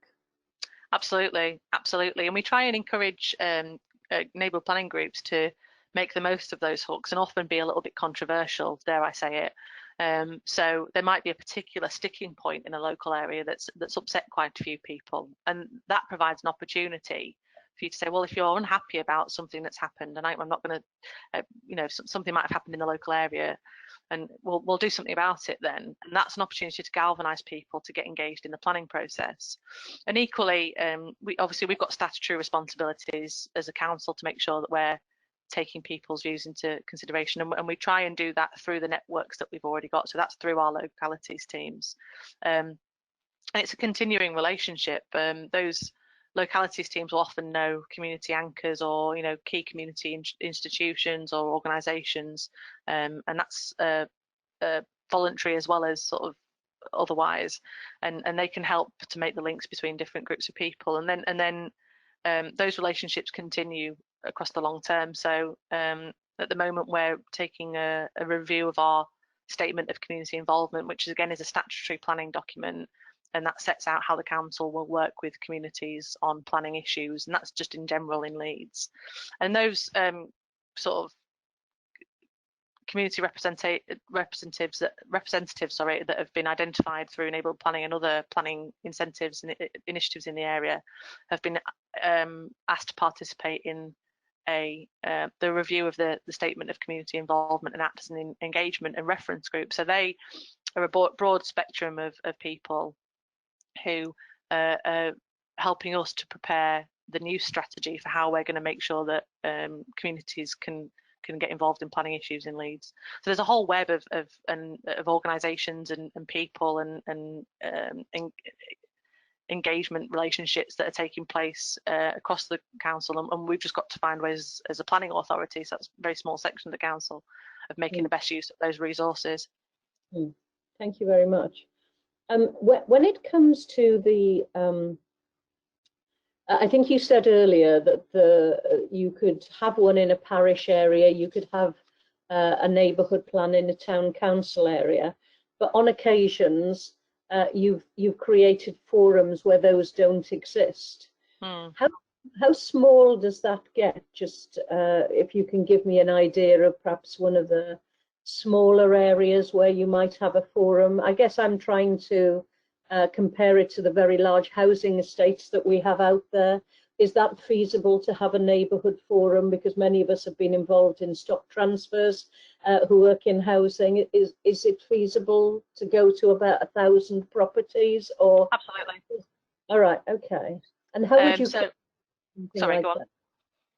Absolutely, and we try and encourage neighbourhood planning groups to make the most of those hooks, and often be a little bit controversial, dare I say it. So there might be a particular sticking point in a local area that's upset quite a few people, and that provides an opportunity for you to say, well, if you're unhappy about something that's happened, and I'm not going to, you know, something might have happened in the local area, and we'll do something about it then. And that's an opportunity to galvanise people to get engaged in the planning process. And equally, we've got statutory responsibilities as a council to make sure that we're taking people's views into consideration, and we try and do that through the networks that we've already got. So that's through our localities teams, and it's a continuing relationship. Those localities teams will often know community anchors, or, you know, key community institutions or organisations, and that's voluntary as well as sort of otherwise, and they can help to make the links between different groups of people, and then those relationships continue across the long term. So at the moment we're taking a review of our statement of community involvement, which again is a statutory planning document, and that sets out how the council will work with communities on planning issues, and that's just in general in Leeds. And those sort of community representatives that have been identified through neighbourhood planning and other planning incentives and initiatives in the area have been asked to participate in the review of the statement of community involvement and act as an engagement and reference group. So they are a broad spectrum of people who are helping us to prepare the new strategy for how we're going to make sure that communities can get involved in planning issues in Leeds. So there's a whole web of organisations and people and engagement relationships that are taking place across the council, and we've just got to find ways as a planning authority, so that's a very small section of the council, of making the best use of those resources. Thank you very much. When it comes to the, I think you said earlier that you could have one in a parish area, you could have a neighbourhood plan in a town council area, but on occasions you've created forums where those don't exist. How small does that get? Just if you can give me an idea of perhaps one of the smaller areas where you might have a forum. I guess I'm trying to compare it to the very large housing estates that we have out there. Is that feasible to have a neighbourhood forum? Because many of us have been involved in stock transfers who work in housing. Is it feasible to go to about 1,000 properties? Or absolutely. All right, okay. And how would you? Sorry, go on.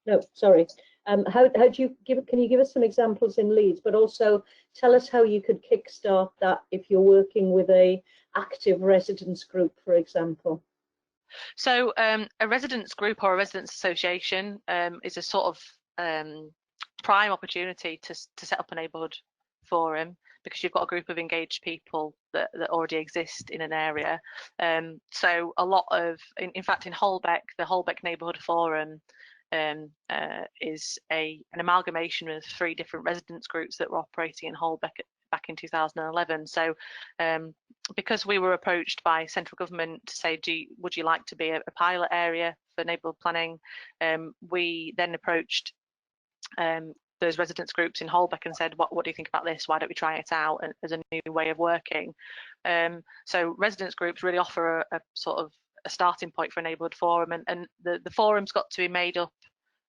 No, sorry. How do you give? Can you give us some examples in Leeds, but also tell us how you could kickstart that if you're working with a active residents group, for example? So a residents group or a residents association is a sort of prime opportunity to set up a neighbourhood forum, because you've got a group of engaged people that already exist in an area. So a lot of, in fact, in Holbeck, the Holbeck Neighbourhood Forum is an amalgamation of 3 different residents groups that were operating in Holbeck back in 2011. So because we were approached by central government to say, would you like to be a pilot area for neighbourhood planning, we then approached those residents groups in Holbeck and said, what do you think about this? Why don't we try it out as a new way of working? So residents groups really offer a sort of a starting point for a neighbourhood forum, and the forum's got to be made up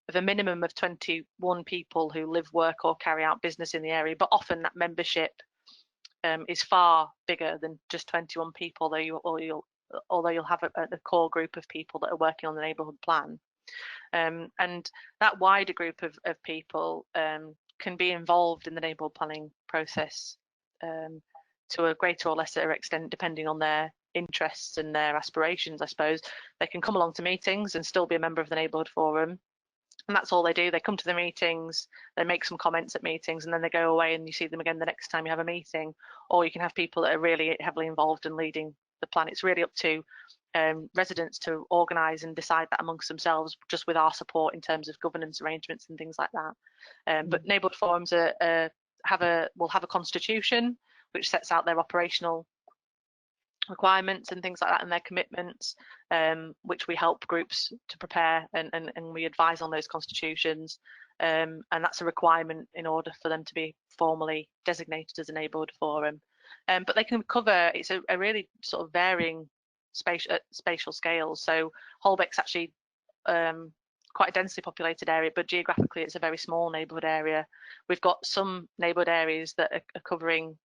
of a minimum of 21 people who live, work or carry out business in the area, but often that membership is far bigger than just 21 people, although you'll have a core group of people that are working on the neighbourhood plan. And that wider group of people can be involved in the neighbourhood planning process to a greater or lesser extent, depending on their interests and their aspirations, I suppose. They can come along to meetings and still be a member of the neighbourhood forum. And that's all they do. They come to the meetings, they make some comments at meetings, and then they go away and you see them again the next time you have a meeting. Or you can have people that are really heavily involved in leading the plan. It's really up to residents to organise and decide that amongst themselves, just with our support in terms of governance arrangements and things like that. But neighbourhood forums will have a constitution which sets out their operational requirements and things like that, and their commitments, which we help groups to prepare, and we advise on those constitutions, and that's a requirement in order for them to be formally designated as a neighbourhood forum. But they can cover, it's a really sort of varying spatial scales. So Holbeck's actually quite a densely populated area, but geographically it's a very small neighbourhood area. We've got some neighbourhood areas that are covering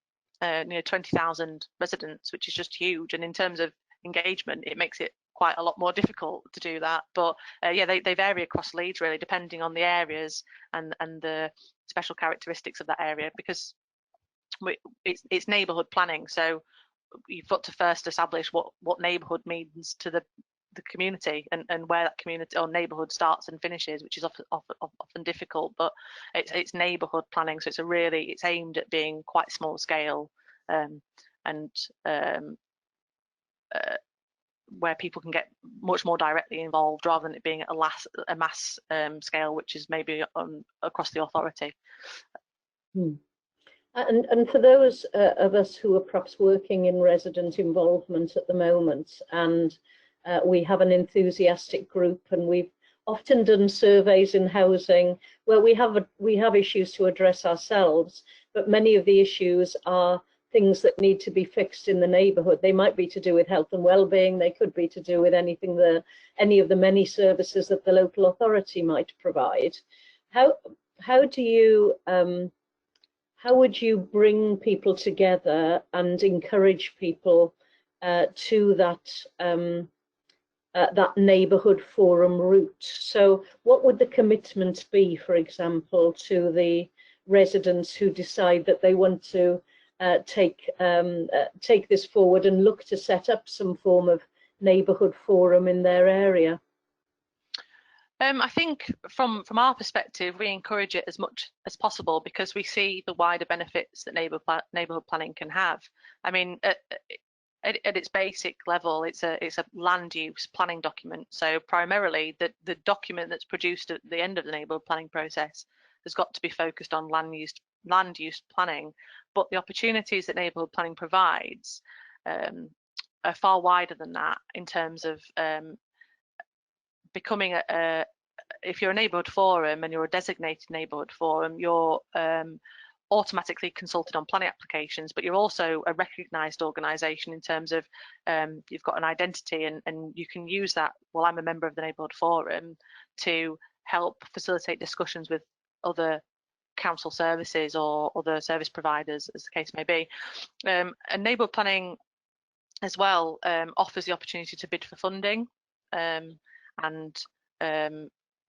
near 20,000 residents, which is just huge. And in terms of engagement, it makes it quite a lot more difficult to do that. But yeah, they vary across Leeds, really, depending on the areas and the special characteristics of that area, because it's neighbourhood planning. So you've got to first establish what neighbourhood means to the community, and where that community or neighbourhood starts and finishes, which is often difficult. But it's neighbourhood planning, so it's aimed at being quite small scale, and where people can get much more directly involved, rather than it being at a mass scale, which is maybe across the authority. And for those of us who are perhaps working in resident involvement at the moment, and we have an enthusiastic group, and we've often done surveys in housing where we have issues to address ourselves, but many of the issues are things that need to be fixed in the neighbourhood. They might be to do with health and well-being, they could be to do with any of the many services that the local authority might provide. How would you bring people together and encourage people to that neighbourhood forum route? So what would the commitment be, for example, to the residents who decide that they want to take this forward and look to set up some form of neighbourhood forum in their area? I think from our perspective, we encourage it as much as possible, because we see the wider benefits that neighbourhood planning can have. I mean, at its basic level, it's a land use planning document. So primarily, the document that's produced at the end of the neighbourhood planning process has got to be focused on land use planning. But the opportunities that neighbourhood planning provides are far wider than that in terms of becoming if you're a neighbourhood forum and you're a designated neighbourhood forum, you're automatically consulted on planning applications, but you're also a recognised organisation in terms of you've got an identity, and you can use that, well, I'm a member of the neighbourhood forum, to help facilitate discussions with other council services or other service providers, as the case may be. And neighbourhood planning as well offers the opportunity to bid for funding, and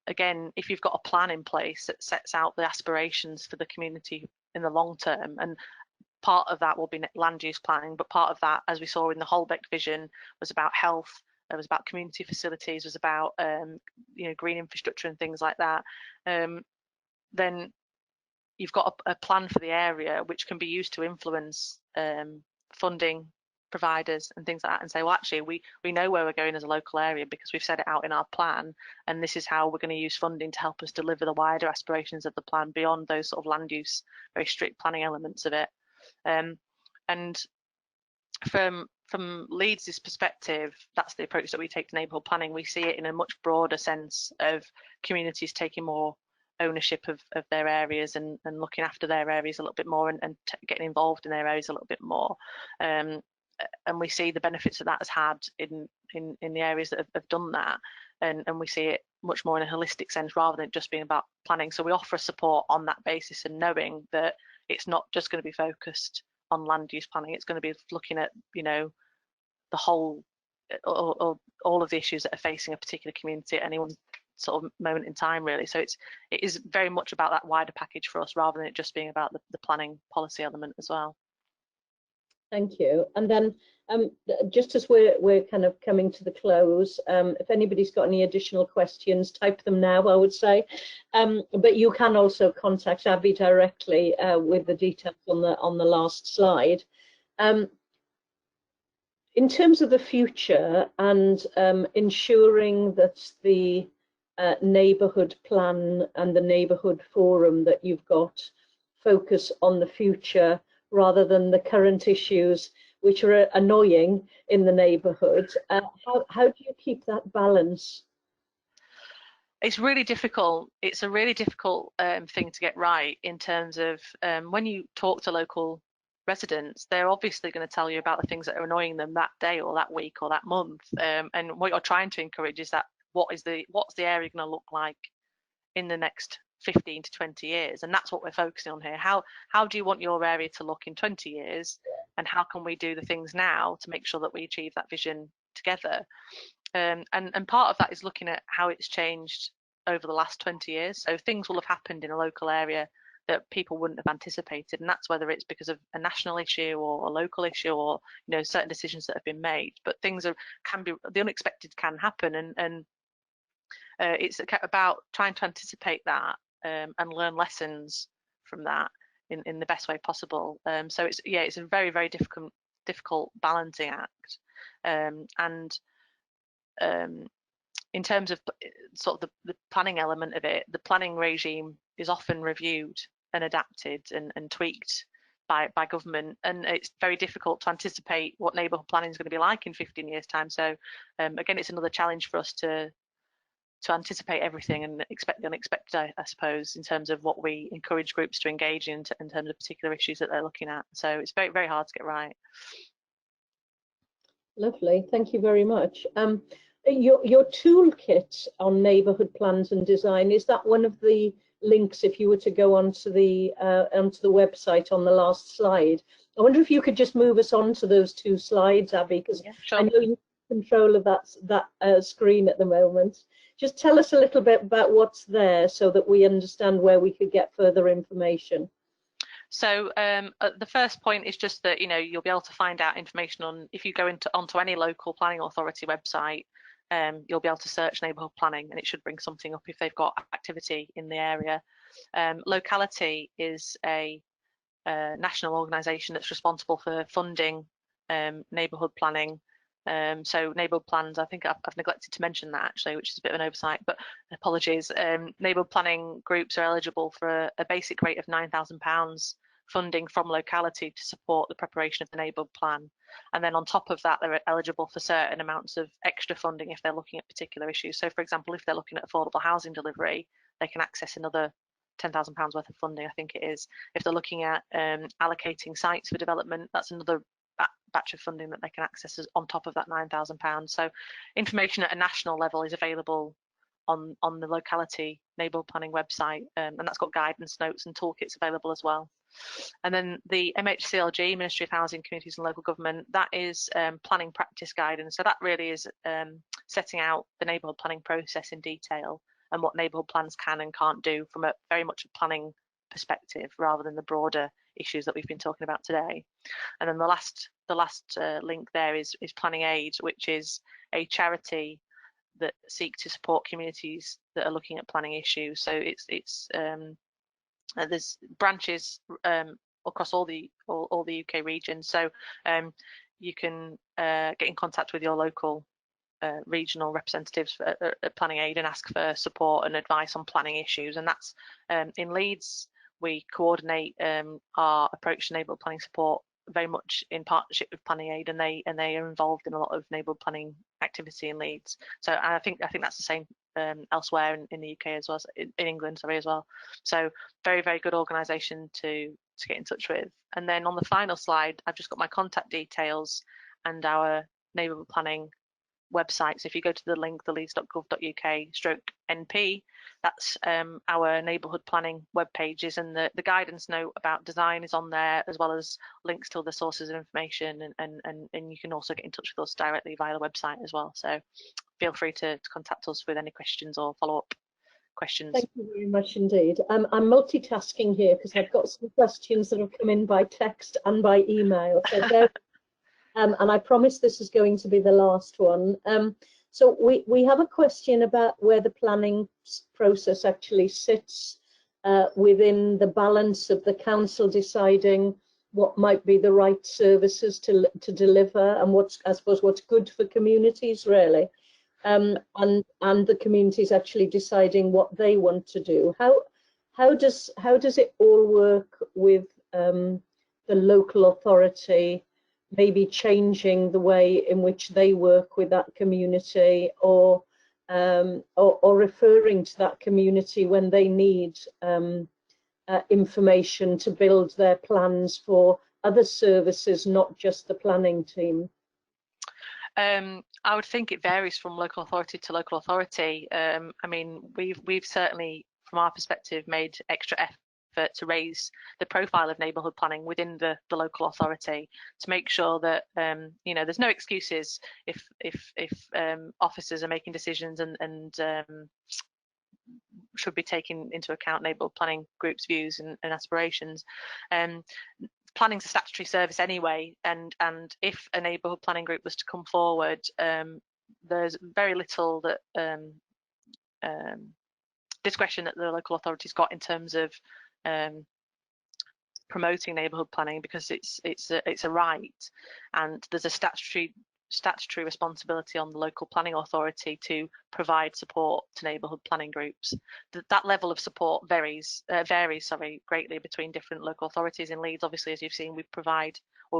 again, if you've got a plan in place that sets out the aspirations for the community in the long term, and part of that will be land use planning, but part of that, as we saw in the Holbeck vision, was about health, it was about community facilities, was about green infrastructure and things like that, then you've got a plan for the area which can be used to influence funding providers and things like that, and say, well, actually we know where we're going as a local area because we've set it out in our plan, and this is how we're going to use funding to help us deliver the wider aspirations of the plan beyond those sort of land use, very strict planning elements of it. And from Leeds' perspective, that's the approach that we take to neighbourhood planning. We see it in a much broader sense of communities taking more ownership of their areas and looking after their areas a little bit more, and getting involved in their areas a little bit more. And we see the benefits that has had in the areas that have done that, and we see it much more in a holistic sense rather than just being about planning. So we offer support on that basis, and knowing that it's not just going to be focused on land use planning, it's going to be looking at the whole, or all of the issues that are facing a particular community at any one sort of moment in time, really. So it is very much about that wider package for us, rather than it just being about the planning policy element as well. Thank you. And then just as we're kind of coming to the close, if anybody's got any additional questions, type them now, I would say. But you can also contact Abby directly with the details on the last slide. In terms of the future and ensuring that the neighbourhood plan and the neighbourhood forum that you've got focus on the future rather than the current issues, which are annoying in the neighbourhood, how do you keep that balance? It's really difficult. It's a really difficult thing to get right, in terms of when you talk to local residents, they're obviously going to tell you about the things that are annoying them that day or that week or that month, and what you're trying to encourage is that what's the area going to look like in the next 15 to 20 years, and that's what we're focusing on here. How do you want your area to look in 20 years, and how can we do the things now to make sure that we achieve that vision together? And part of that is looking at how it's changed over the last 20 years. So things will have happened in a local area that people wouldn't have anticipated, and that's whether it's because of a national issue or a local issue, or certain decisions that have been made. But things the unexpected can happen, and it's about trying to anticipate that and learn lessons from that in the best way possible. So it's a very, very difficult balancing act. And in terms of sort of the planning element of it, the planning regime is often reviewed and adapted and tweaked by government, and it's very difficult to anticipate what neighbourhood planning is going to be like in 15 years' time. So again, it's another challenge for us to anticipate everything and expect the unexpected, I suppose, in terms of what we encourage groups to engage in terms of particular issues that they're looking at. So it's very, very hard to get right. Lovely, thank you very much. Your toolkit on neighbourhood plans and design, is that one of the links if you were to go onto the website on the last slide? I wonder if you could just move us on to those two slides, Abby, because yeah, sure. I know you have control of that screen at the moment. Just tell us a little bit about what's there so that we understand where we could get further information. So the first point is just that you'll be able to find out information on, if you go onto any local planning authority website, you'll be able to search neighbourhood planning, and it should bring something up if they've got activity in the area. Locality is a national organisation that's responsible for funding neighbourhood planning. So neighbourhood plans, I think I've neglected to mention that actually, which is a bit of an oversight, but apologies. Neighbourhood planning groups are eligible for a basic rate of £9,000 funding from locality to support the preparation of the neighbourhood plan. And then on top of that, they're eligible for certain amounts of extra funding if they're looking at particular issues. So for example, if they're looking at affordable housing delivery, they can access another £10,000 worth of funding, I think it is. If they're looking at allocating sites for development, that's another batch of funding that they can access on top of that £9,000. So information at a national level is available on the locality neighbourhood planning website, and that's got guidance notes and toolkits available as well. And then the MHCLG, Ministry of Housing, Communities and Local Government, that is planning practice guidance. So that really is setting out the neighbourhood planning process in detail and what neighbourhood plans can and can't do from a very much a planning perspective rather than the broader issues that we've been talking about today. And then the last link there is Planning Aid, which is a charity that seek to support communities that are looking at planning issues. So there's branches across all the UK regions. So you can get in contact with your local regional representatives at Planning Aid and ask for support and advice on planning issues. And that's in Leeds. We coordinate our approach to neighbourhood planning support very much in partnership with Planning Aid, and they are involved in a lot of neighbourhood planning activity in Leeds. So I think that's the same elsewhere in the UK as well, in England, sorry, as well. So very, very good organisation to get in touch with. And then on the final slide, I've just got my contact details and our neighbourhood planning website. So if you go to the link, the leeds.gov.uk/NP, that's our neighbourhood planning web pages, and the guidance note about design is on there, as well as links to other sources of information, and you can also get in touch with us directly via the website as well. So feel free to contact us with any questions or follow-up questions. Thank you very much indeed. I'm multitasking here because I've got some questions that have come in by text and by email. So and I promise this is going to be the last one. So we have a question about where the planning process actually sits within the balance of the council deciding what might be the right services to deliver, and I suppose what's good for communities really, and the communities actually deciding what they want to do. How does it all work with the local authority maybe changing the way in which they work with that community, or referring to that community when they need information to build their plans for other services, not just the planning team? I would think it varies from local authority to local authority. I mean, we've certainly, from our perspective, made extra effort to raise the profile of neighbourhood planning within the local authority, to make sure that there's no excuses if officers are making decisions and should be taking into account neighbourhood planning groups' views and aspirations. Planning's a statutory service anyway, and if a neighbourhood planning group was to come forward, there's very little that discretion that the local authority's got in terms of promoting neighbourhood planning, because it's a right, and there's a statutory responsibility on the local planning authority to provide support to neighbourhood planning groups. That level of support varies greatly between different local authorities. In Leeds, obviously, as you've seen, we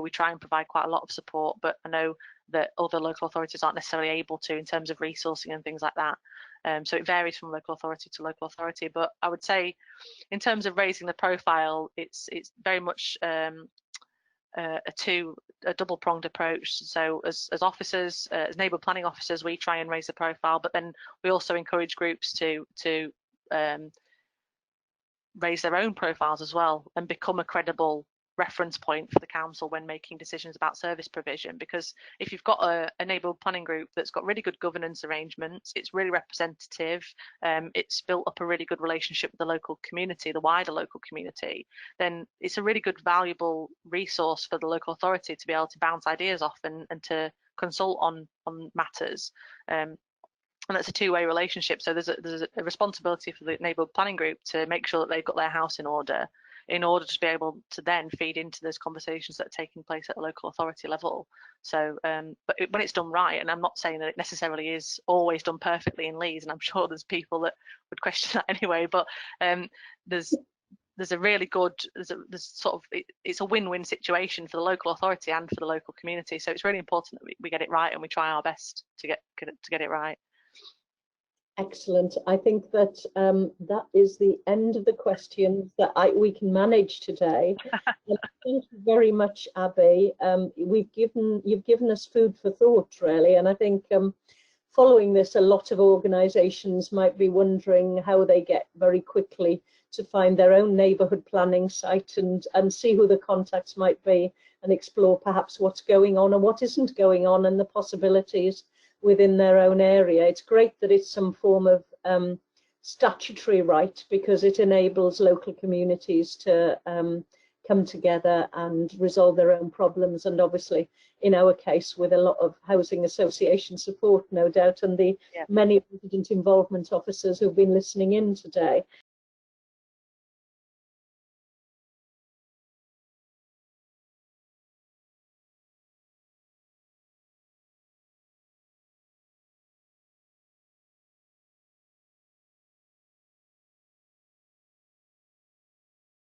try and provide quite a lot of support, but I know that other local authorities aren't necessarily able to in terms of resourcing and things like that. So it varies from local authority to local authority. But I would say, in terms of raising the profile, it's very much a double-pronged approach. So as officers, as neighbourhood planning officers, we try and raise the profile, but then we also encourage groups to raise their own profiles as well and become a credible reference point for the council when making decisions about service provision. Because if you've got a neighbourhood planning group that's got really good governance arrangements, it's really representative, it's built up a really good relationship with the local community, the wider local community, then it's a really good, valuable resource for the local authority to be able to bounce ideas off and to consult on matters. And that's a two-way relationship. So there's a responsibility for the neighbourhood planning group to make sure that they've got their house in order, in order to be able to then feed into those conversations that are taking place at the local authority level. So, but when it's done right, and I'm not saying that it necessarily is always done perfectly in Leeds, and I'm sure there's people that would question that anyway, but there's a really good, it's a win-win situation for the local authority and for the local community. So it's really important that we get it right, and we try our best to get it right. Excellent. I think that that is the end of the questions that we can manage today. Thank you very much, Abby. You've given us food for thought, really, and I think following this, a lot of organisations might be wondering how they get very quickly to find their own neighbourhood planning site and see who the contacts might be, and explore perhaps what's going on and what isn't going on, and the possibilities within their own area. It's great that it's some form of statutory right, because it enables local communities to come together and resolve their own problems, and obviously in our case with a lot of housing association support, no doubt, and the many resident involvement officers who've been listening in today.